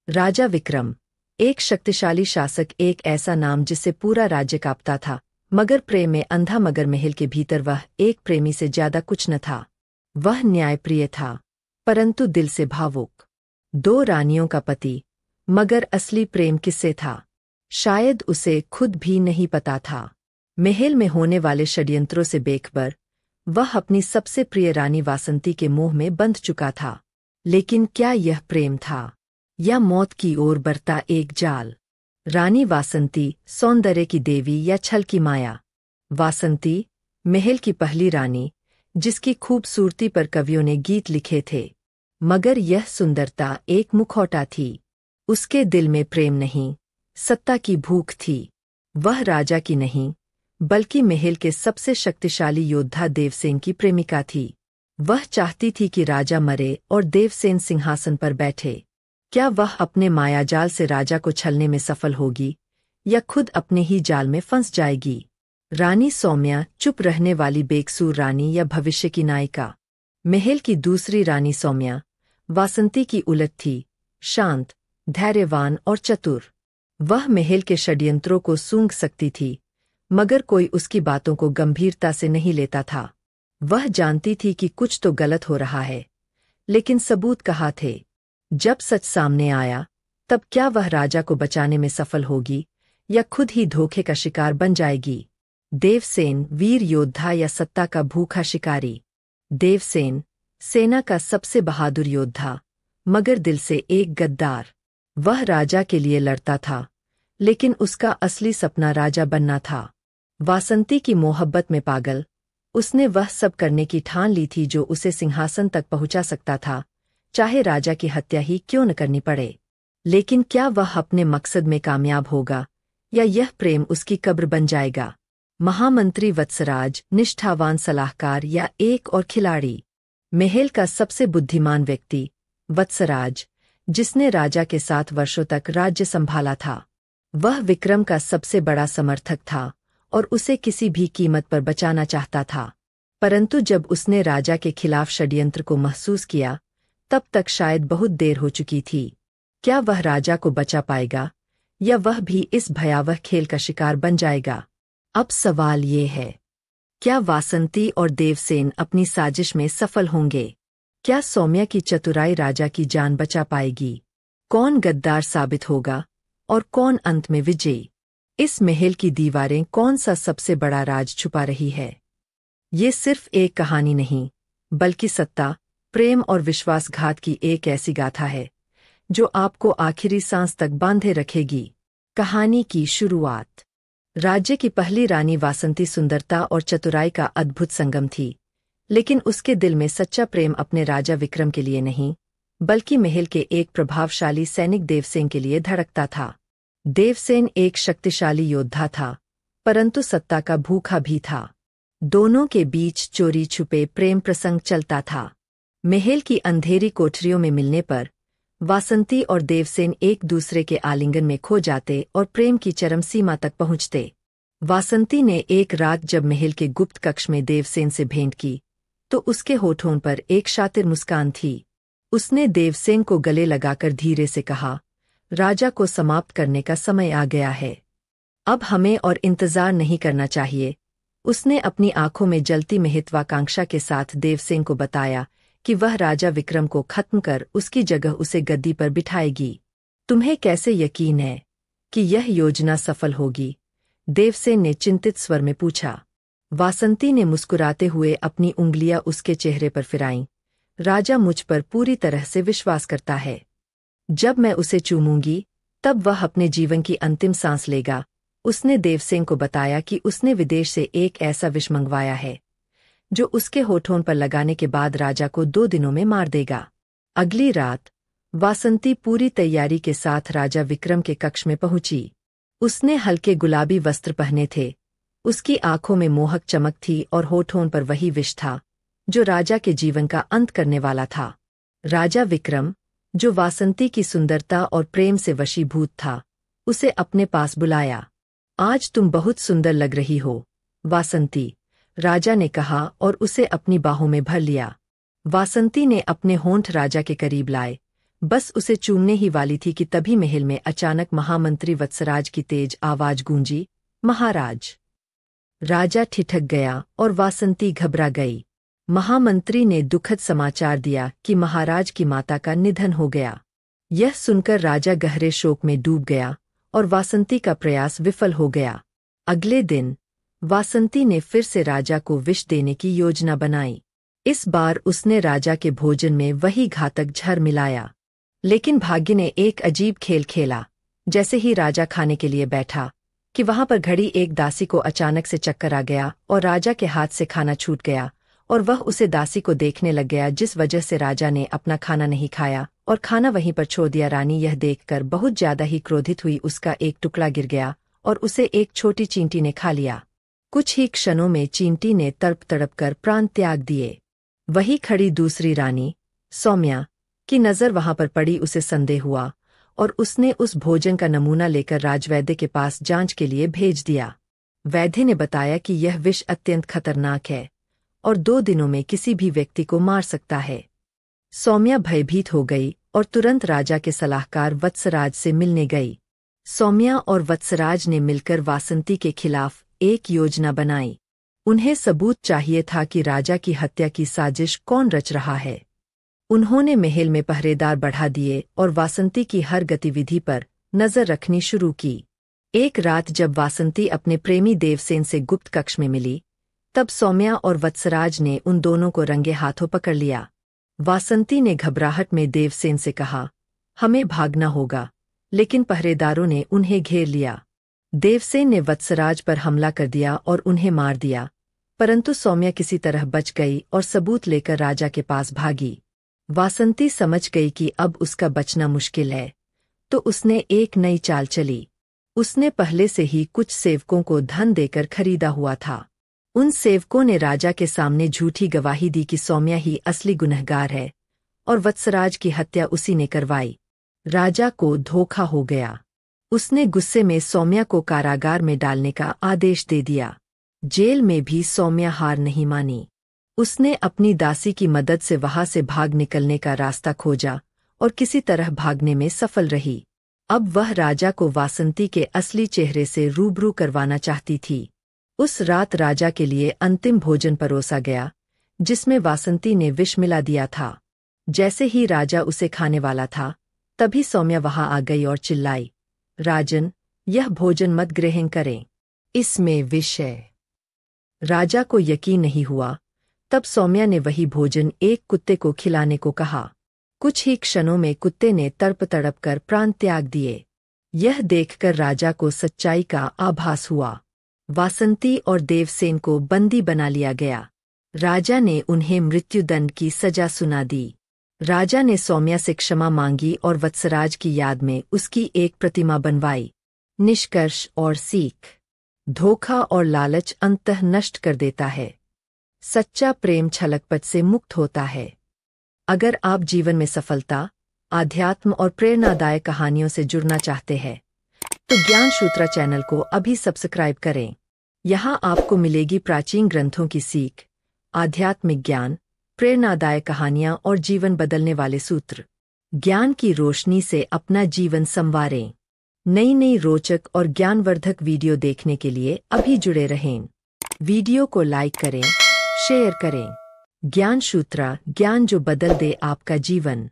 राजा विक्रम, एक शक्तिशाली शासक, एक ऐसा नाम जिससे पूरा राज्य कांपता था, मगर प्रेम में अंधा। मगर महल के भीतर वह एक प्रेमी से ज्यादा कुछ न था। वह न्यायप्रिय था, परंतु दिल से भावुक। 2 रानियों का पति, मगर असली प्रेम किससे था, शायद उसे खुद भी नहीं पता था। महल में होने वाले षड्यंत्रों से बेखबर वह अपनी सबसे प्रिय रानी वासंती के मोह में बंध चुका था। लेकिन क्या यह प्रेम था, या मौत की ओर बढ़ता एक जाल? रानी वासंती, सौंदर्य की देवी या छल की माया? वासंती, महल की पहली रानी, जिसकी खूबसूरती पर कवियों ने गीत लिखे थे, मगर यह सुंदरता एक मुखौटा थी। उसके दिल में प्रेम नहीं, सत्ता की भूख थी। वह राजा की नहीं, बल्कि महल के सबसे शक्तिशाली योद्धा देवसेन की प्रेमिका थी। वह चाहती थी कि राजा मरे और देवसेन सिंहासन पर बैठे। क्या वह अपने मायाजाल से राजा को छलने में सफल होगी, या खुद अपने ही जाल में फंस जाएगी? रानी सौम्या, चुप रहने वाली बेकसूर रानी या भविष्य की नायिका? महल की दूसरी रानी सौम्या, वासंती की उलट थी, शांत, धैर्यवान और चतुर। वह महल के षड्यंत्रों को सूंघ सकती थी, मगर कोई उसकी बातों को गंभीरता से नहीं लेता था। वह जानती थी कि कुछ तो गलत हो रहा है, लेकिन सबूत कहाँ थे? जब सच सामने आया, तब क्या वह राजा को बचाने में सफल होगी, या खुद ही धोखे का शिकार बन जाएगी? देवसेन, वीर योद्धा या सत्ता का भूखा शिकारी? देवसेन, सेना का सबसे बहादुर योद्धा, मगर दिल से एक गद्दार। वह राजा के लिए लड़ता था, लेकिन उसका असली सपना राजा बनना था। वासंती की मोहब्बत में पागल, उसने वह सब करने की ठान ली थी जो उसे सिंहासन तक पहुंचा सकता था, चाहे राजा की हत्या ही क्यों न करनी पड़े। लेकिन क्या वह अपने मकसद में कामयाब होगा, या यह प्रेम उसकी कब्र बन जाएगा? महामंत्री वत्सराज, निष्ठावान सलाहकार या एक और खिलाड़ी? महल का सबसे बुद्धिमान व्यक्ति वत्सराज, जिसने राजा के साथ वर्षों तक राज्य संभाला था। वह विक्रम का सबसे बड़ा समर्थक था और उसे किसी भी कीमत पर बचाना चाहता था। परंतु जब उसने राजा के खिलाफ षड्यंत्र को महसूस किया, तब तक शायद बहुत देर हो चुकी थी। क्या वह राजा को बचा पाएगा, या वह भी इस भयावह खेल का शिकार बन जाएगा? अब सवाल ये है, क्या वासंती और देवसेन अपनी साजिश में सफल होंगे? क्या सौम्या की चतुराई राजा की जान बचा पाएगी? कौन गद्दार साबित होगा, और कौन अंत में विजयी? इस महल की दीवारें कौन सा सबसे बड़ा राज छुपा रही है? ये सिर्फ एक कहानी नहीं, बल्कि सत्ता, प्रेम और विश्वासघात की एक ऐसी गाथा है जो आपको आखिरी सांस तक बांधे रखेगी। कहानी की शुरुआत। राज्य की पहली रानी वासंती सुंदरता और चतुराई का अद्भुत संगम थी, लेकिन उसके दिल में सच्चा प्रेम अपने राजा विक्रम के लिए नहीं, बल्कि महल के एक प्रभावशाली सैनिक देवसेन के लिए धड़कता था। देवसेन एक शक्तिशाली योद्धा था, परंतु सत्ता का भूखा भी था। दोनों के बीच चोरी छुपे प्रेम प्रसंग चलता था। महल की अंधेरी कोठरियों में मिलने पर वासंती और देवसेन एक दूसरे के आलिंगन में खो जाते और प्रेम की चरम सीमा तक पहुंचते। वासंती ने एक रात जब महल के गुप्त कक्ष में देवसेन से भेंट की, तो उसके होठों पर एक शातिर मुस्कान थी। उसने देवसेन को गले लगाकर धीरे से कहा, राजा को समाप्त करने का समय आ गया है। अब हमें और इंतजार नहीं करना चाहिए। उसने अपनी आंखों में जलती महत्वाकांक्षा के साथ देवसेन को बताया कि वह राजा विक्रम को खत्म कर उसकी जगह उसे गद्दी पर बिठाएगी। तुम्हें कैसे यकीन है कि यह योजना सफल होगी? देवसेन ने चिंतित स्वर में पूछा। वासंती ने मुस्कुराते हुए अपनी उंगलियां उसके चेहरे पर फिराईं। राजा मुझ पर पूरी तरह से विश्वास करता है। जब मैं उसे चूमूंगी, तब वह अपने जीवन की अंतिम सांस लेगा। उसने देवसेन को बताया कि उसने विदेश से एक ऐसा विष मंगवाया है जो उसके होठों पर लगाने के बाद राजा को 2 दिनों में मार देगा। अगली रात वासंती पूरी तैयारी के साथ राजा विक्रम के कक्ष में पहुंची। उसने हल्के गुलाबी वस्त्र पहने थे, उसकी आंखों में मोहक चमक थी और होठों पर वही विष था जो राजा के जीवन का अंत करने वाला था। राजा विक्रम, जो वासंती की सुंदरता और प्रेम से वशीभूत था, उसे अपने पास बुलाया। आज तुम बहुत सुंदर लग रही हो, वासंती, राजा ने कहा और उसे अपनी बाहों में भर लिया। वासंती ने अपने होंठ राजा के करीब लाए, बस उसे चूमने ही वाली थी कि तभी महल में अचानक महामंत्री वत्सराज की तेज आवाज गूंजी, महाराज। राजा ठिठक गया और वासंती घबरा गई। महामंत्री ने दुखद समाचार दिया कि महाराज की माता का निधन हो गया। यह सुनकर राजा गहरे शोक में डूब गया और वासंती का प्रयास विफल हो गया। अगले दिन वासंती ने फिर से राजा को विष देने की योजना बनाई। इस बार उसने राजा के भोजन में वही घातक जहर मिलाया। लेकिन भाग्य ने एक अजीब खेल खेला। जैसे ही राजा खाने के लिए बैठा कि वहां पर घड़ी एक दासी को अचानक से चक्कर आ गया और राजा के हाथ से खाना छूट गया और वह उसे दासी को देखने लग गया, जिस वजह से राजा ने अपना खाना नहीं खाया और खाना वहीं पर छोड़ दिया। रानी यह देखकर बहुत ज्यादा ही क्रोधित हुई। उसका एक टुकड़ा गिर गया और उसे एक छोटी चींटी ने खा लिया। कुछ ही क्षणों में चींटी ने तड़प तड़प कर प्राण त्याग दिए। वही खड़ी दूसरी रानी सौम्या की नजर वहां पर पड़ी। उसे संदेह हुआ और उसने उस भोजन का नमूना लेकर राजवैद्य के पास जांच के लिए भेज दिया। वैद्य ने बताया कि यह विष अत्यंत खतरनाक है और 2 दिनों में किसी भी व्यक्ति को मार सकता है। सौम्या भयभीत हो गई और तुरंत राजा के सलाहकार वत्सराज से मिलने गई। सौम्या और वत्सराज ने मिलकर वासंती के खिलाफ एक योजना बनाई। उन्हें सबूत चाहिए था कि राजा की हत्या की साजिश कौन रच रहा है। उन्होंने महल में पहरेदार बढ़ा दिए और वासंती की हर गतिविधि पर नजर रखनी शुरू की। एक रात जब वासंती अपने प्रेमी देवसेन से गुप्त कक्ष में मिली, तब सौम्या और वत्सराज ने उन दोनों को रंगे हाथों पकड़ लिया। वासंती ने घबराहट में देवसेन से कहा, हमें भागना होगा, लेकिन पहरेदारों ने उन्हें घेर लिया। देवसेन ने वत्सराज पर हमला कर दिया और उन्हें मार दिया, परंतु सौम्या किसी तरह बच गई और सबूत लेकर राजा के पास भागी। वासंती समझ गई कि अब उसका बचना मुश्किल है, तो उसने एक नई चाल चली। उसने पहले से ही कुछ सेवकों को धन देकर खरीदा हुआ था। उन सेवकों ने राजा के सामने झूठी गवाही दी कि सौम्या ही असली गुनहगार है और वत्सराज की हत्या उसी ने करवाई। राजा को धोखा हो गया। उसने गुस्से में सौम्या को कारागार में डालने का आदेश दे दिया। जेल में भी सौम्या हार नहीं मानी। उसने अपनी दासी की मदद से वहां से भाग निकलने का रास्ता खोजा और किसी तरह भागने में सफल रही। अब वह राजा को वासंती के असली चेहरे से रूबरू करवाना चाहती थी। उस रात राजा के लिए अंतिम भोजन परोसा गया, जिसमें वासंती ने विष मिला दिया था। जैसे ही राजा उसे खाने वाला था, तभी सौम्या वहां आ गई और चिल्लाई, राजन, यह भोजन मत ग्रहण करें, इसमें विष है। राजा को यकीन नहीं हुआ। तब सौम्या ने वही भोजन एक कुत्ते को खिलाने को कहा। कुछ ही क्षणों में कुत्ते ने तड़प तड़प कर प्राण त्याग दिए। यह देखकर राजा को सच्चाई का आभास हुआ। वासंती और देवसेन को बंदी बना लिया गया। राजा ने उन्हें मृत्युदंड की सजा सुना दी। राजा ने सौम्या से क्षमा मांगी और वत्सराज की याद में उसकी एक प्रतिमा बनवाई। निष्कर्ष और सीख। धोखा और लालच अंततः नष्ट कर देता है। सच्चा प्रेम छलकपट से मुक्त होता है। अगर आप जीवन में सफलता, आध्यात्म और प्रेरणादायक कहानियों से जुड़ना चाहते हैं, तो ज्ञान सूत्रा चैनल को अभी सब्सक्राइब करें। यहाँ आपको मिलेगी प्राचीन ग्रंथों की सीख, आध्यात्मिक ज्ञान, प्रेरणादायक कहानियाँ और जीवन बदलने वाले सूत्र। ज्ञान की रोशनी से अपना जीवन संवारें। नई नई रोचक और ज्ञानवर्धक वीडियो देखने के लिए अभी जुड़े रहें। वीडियो को लाइक करें, शेयर करें। ज्ञान सूत्रा, ज्ञान जो बदल दे आपका जीवन।